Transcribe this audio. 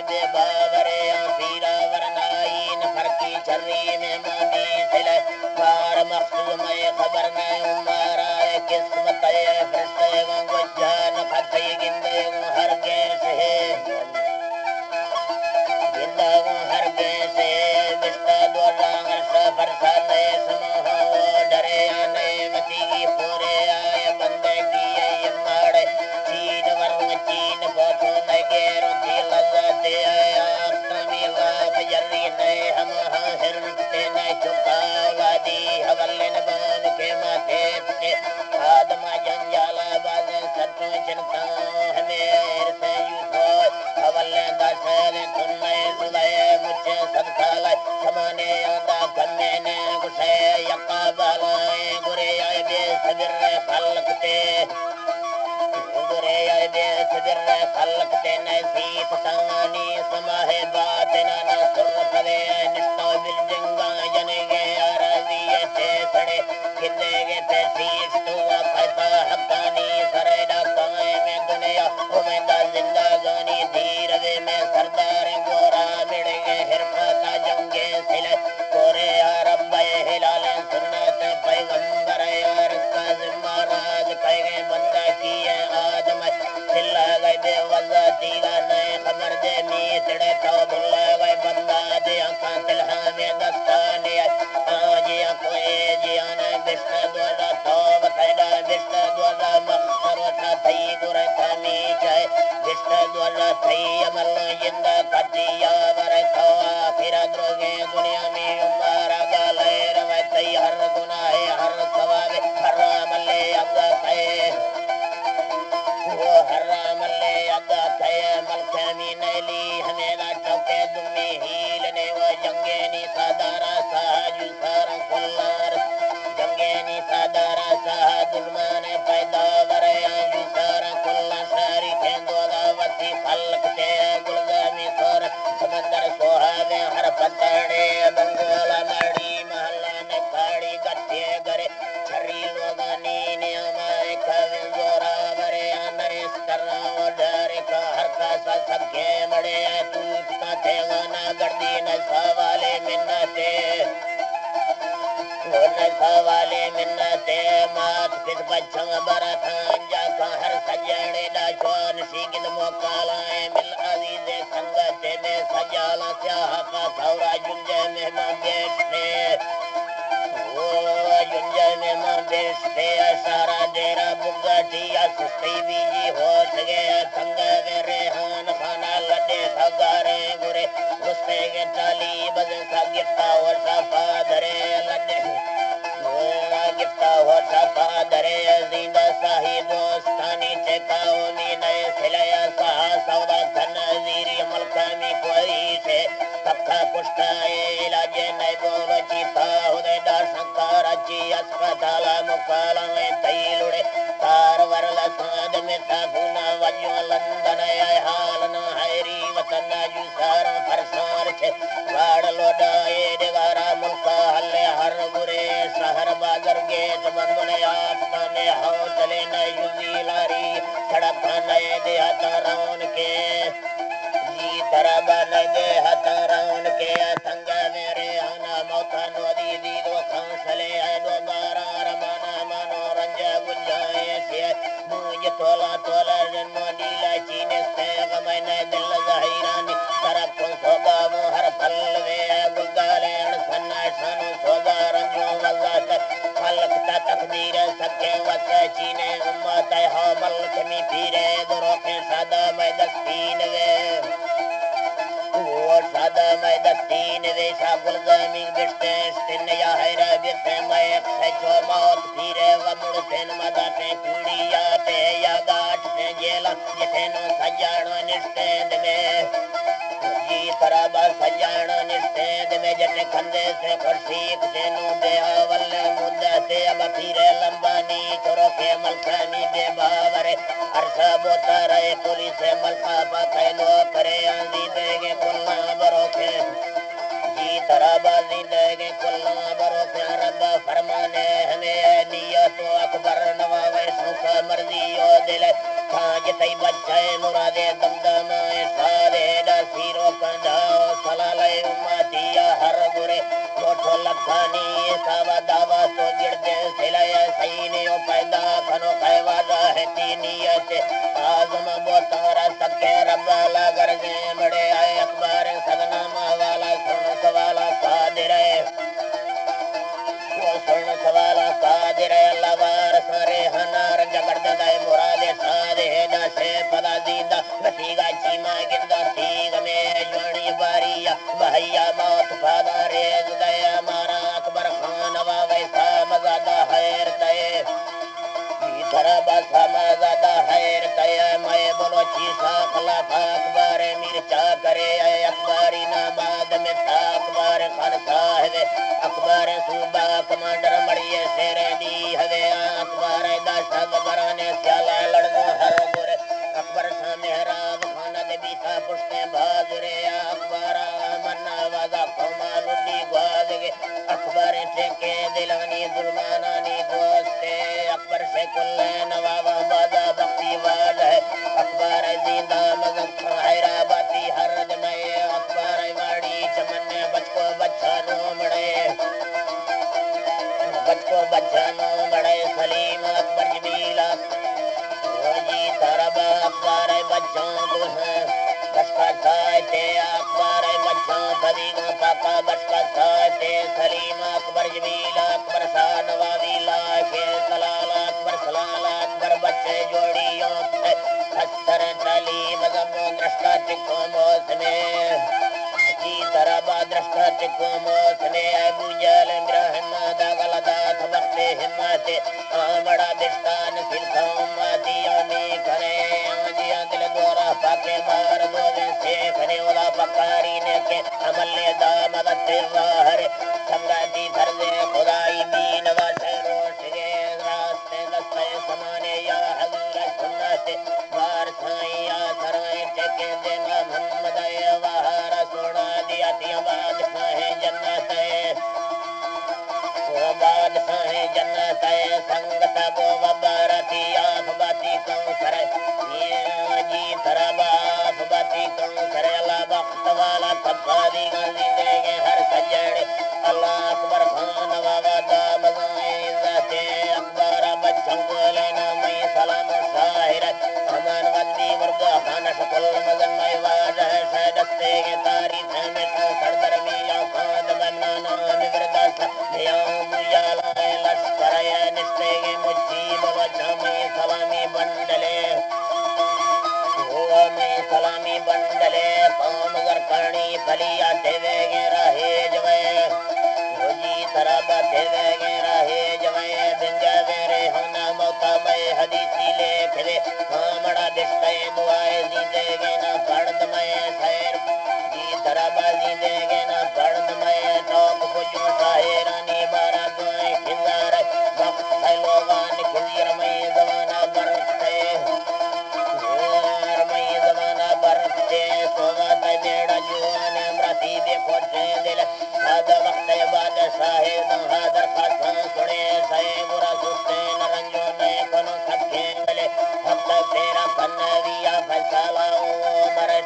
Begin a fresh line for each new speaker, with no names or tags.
بے باورے پیرا ورنائی نفر کی چری میں مانی سلے کار مخصوص میں خبر میں عمارا قسمت فرشتے گجان فتح گندے ہر گیس ہے گندا ہر گیس ہے بشتا دولا ہرشا فرسا نئے سموہ ڈرے آنے متی پورے آئے بندے کی ماڑے چین ورنگ چین پوچھو نگے روٹی لگاتے آپ تمیلا فجری نئے ہم ہرنتے نئے چکا وادی حولن بان کے ماتھے پتے آدم جنجالا بازے سرچوں چنتا ہمیر سے یوسو حولن دا سیدیں تننے سلائے مجھے صدقہ لائے سمانے آدھا کمے نے گسے یقا بالائے گرے آئے بے صبر خلقتے گرے آئے بے صبر خلقتے نصیف سانی سماہ باتنا نصر پدے نشتو بالجنگا جنگے آرازی تیسڑے کھدے گے تیسیش تو اپتا حقانی سرے ڈاکائے میں دنیا امیدہ زندگانی دیر وے میں سردار گورا مڑے گے حرفتا جنگے سلے کورے عرب ہلال سنت پیغمبر رسکا ذمہ راز کہے گے بندہ کیے آدم سلا گئے بے وضع تیگا نئے خبر دے میتڑے تو بھلا گئے بندہ دے آنکھاں تلہا میں دستانی آجی آنکھوں اے جی آنے بشت دولا توب تیڑا بشت دولا مخصر وطا تھی گرے تامی چاہے بشت دولا تھی عمل جندہ کتی یا برکو آخر دروگے دنیا میں عمارا گالے روائے تی ہر گناہ ہر ثواب ہر عمل ابدا کھائے وہ حرام اللہ ادا کھائے ملک امین علی ہمیرا چوکے دمی ہیلنے وہ جنگینی سادارا ساجو سارا کلار جنگینی سادارا ساہ ظلمان پیدا وریا جو سارا کلا ساری کھیندولا وسی خلق تے گلگامی سور سمندر سوہاوے ہر پتڑے بنگولا مڑی محلہ نے کھاڑی گٹھے گرے چھری لوگانی نیامائے کھوے زورا برے آنے اس طرح ڈرے کا ہر کاسا سب کے مڑے توت کا تھے غانا گردی نسا والے منتے نسا والے منتے مات پس بچھا برا تھان جا کا ہر سجڑے ڈاشوان سیگل موکالائیں مل عزیز سنگتے میں سجالا سیاہ کا سورا جنجے مہمان بیٹھتے جنجے میں ماں بیشتے سارا دیرا بگاٹی سستی بیجی ہو سگے تھنگا وے ریحان خانہ لڈے سگارے گرے گستے گے ٹالی بزن سا گفتا ہو صفا درے لڈے گفتا ہو صفا درے زیندہ ساہی دوستانی چکاؤ مینے سلیا سہا سودا کھن زیری ملکامی کوئی سے پکا پشتا علاج نئی بولو چیتا ہدے ڈار سنکارا چی اسپتالا مکالا میں تیلوڑے تار ورلا ساد میں تاکونا وجو لندن اے حالنا حیری وطن جو سارا فرسار چھے واڑ لوڈا اے دگارا ملکا حلے ہر گرے شہر بازر گیٹ بندنے آفتانے حوصلے نیوزی لاری سڑکا نئے دیہاتا رون کے جی طرح لگے ہتاران کے تنگا میرے آنا موتا نودی دیدو کھانسلے دو بارا رمانا مانو رنجا گنجائے سے مونج تولا تولا جنمو دیلا چینستے غمین دل ظاہرانی طرف کن سوگا ہر پلوے گلگالے سنا سانو سوگا رنجو وزات خلق تا تقدیر سکے وسے چینے امت ہو ملک می پیرے دروکے سادا میں دستین وے سادا میں دستین ویشا گلگامی بشتے استن یا حیرہ بیتے میک سچو موت پیرے ومڑ سین مدہ سین کوڑی آتے یا گاٹ سین جیلا جتینو سجاڑو نشتیند میں جی طرح سجاڑو نشتیند میں جتے کھندے سے خرشیک سینو بے آول مدہ سے اب پیرے لمبانی چورو کے ملکانی بے باورے عرصہ بوتا رہے پولیس ملکہ پا قیدو کرے آنزی دے گے کلنا برو کے جی طرح بازی دے گے کلنا برو کے رب فرمانے ہمیں نیت و اکبر نواوے سوکا مرضی و دل کھانج تی بچے مرادے دمدامائے سارے دا سیرو خانی ساوا داوا تو جڑتے سلائے سینیوں پیدا کھنو خیوازہ ہے تینیت آزم بوتارا سکے رب لا گرزے بڑے آئے اخبار سدنام والا سن سوالا قادر وہ سن سوالا قادر اللہ وار سارے ہنار جگڑ دائے مراد سادے ناسے پدا دیندہ نتیگا چیما گندہ تیگ میں جوانی باریا بھائیا موت پادا ریز دیا مارا اکبر خان ویسا مزادہ حیر تے تھرا باسا مزادہ حیر تے میں بولو چیسا خلاف اکبر مرچا کرے اکبری ناماد میں تھا اکبر خان صاحب اکبر صوبہ کمانڈر مڑیے سیرے دی ہوے اکبر داشت برانے سیالہ لڑگو ہر گورے اکبر شاہ محراب خانہ دے بیسا پشتے بازرے اکبر منا وازا کمال لی گوازگے اکبر ٹھیکے دلانی ظلمانانی گوستے اکبر سے کل نوابا بازا بختی واز ہے اکبر زندہ مزق حیراباتی ہر دمائے اکبر واڑی چمن بچ کو بچہ نو مڑے بچ کو بچہ نو مڑے سلیم اکبر جمیلا جی طرب اکبر بچوں کو ہے بچکا سائتے اکبر بچوں تدیگوں پاکا بچکا سائتے سلیم اکبر جمیلا اکبر شاہ نوابی لاکے سلالہ اکبر سلالہ اکبر بچے جوڑیوں سے خستر تعلیم زمو درشکا چکو موسمے جی طرب درشکا چکو موسمے ابو جال ابراہیم داغل دات وقت ہمت آمڑا دشتان سلکھا امتی آنی کرے آنجیاں دل دورا پاکے بار دوزے سیکھنے اولا پکاری نے کے عمل دامدت واہر سنگاتی دھرزے خدائی بین واسے روشگے راستے دستے سمانے یا حضور سنت بار سائیں یا سرائیں ٹکے دینا محمد وہارا سوڑا دیا تیاں بادشاہیں جنت بادشاہ جنت سنگت بو وبارتی آف باتی کون سر جی طرب آف باتی کون سر اللہ بخت والا کبادی گاندی دے گے ہر سجڑ اللہ اکبر خان بابا دام عزت اکبر بچوں کو لینا میں سلام شاہر امان ودی ورگا خان شکل مزن میں واجہ شہدستے کے تاریخ میں سردر میاں خان بنا نام برداس یوم یالا لشکر نشتے گے مجیب وچامی سلامی بندلے میں سلامی بندلے قوم گرکانی پلیا تیوے گے راہے جوے جی طرب تیوے گے راہے جوے بنجا ویرے ہونا موتا میں حدیثی لیکھ دے مامڑا دشتے دعائے زیدے گے نا پڑھ میں خیر جی طرب زیدے گے نا پڑھ میں ٹوک پجو شاہرانی بارہ دعائیں کھزار وقت ہے لوگان کھزیر میں زمانہ برکتے میں زمانہ برکتے سوات بیڑا جوان امراتی بے کھوٹے دل ساد وقت بادشاہ حاضر خاصاں سڑے سائے برا سستے نرنجو نئے کنو سب کے گلے حق تیرا کنویا فیصلہ مرے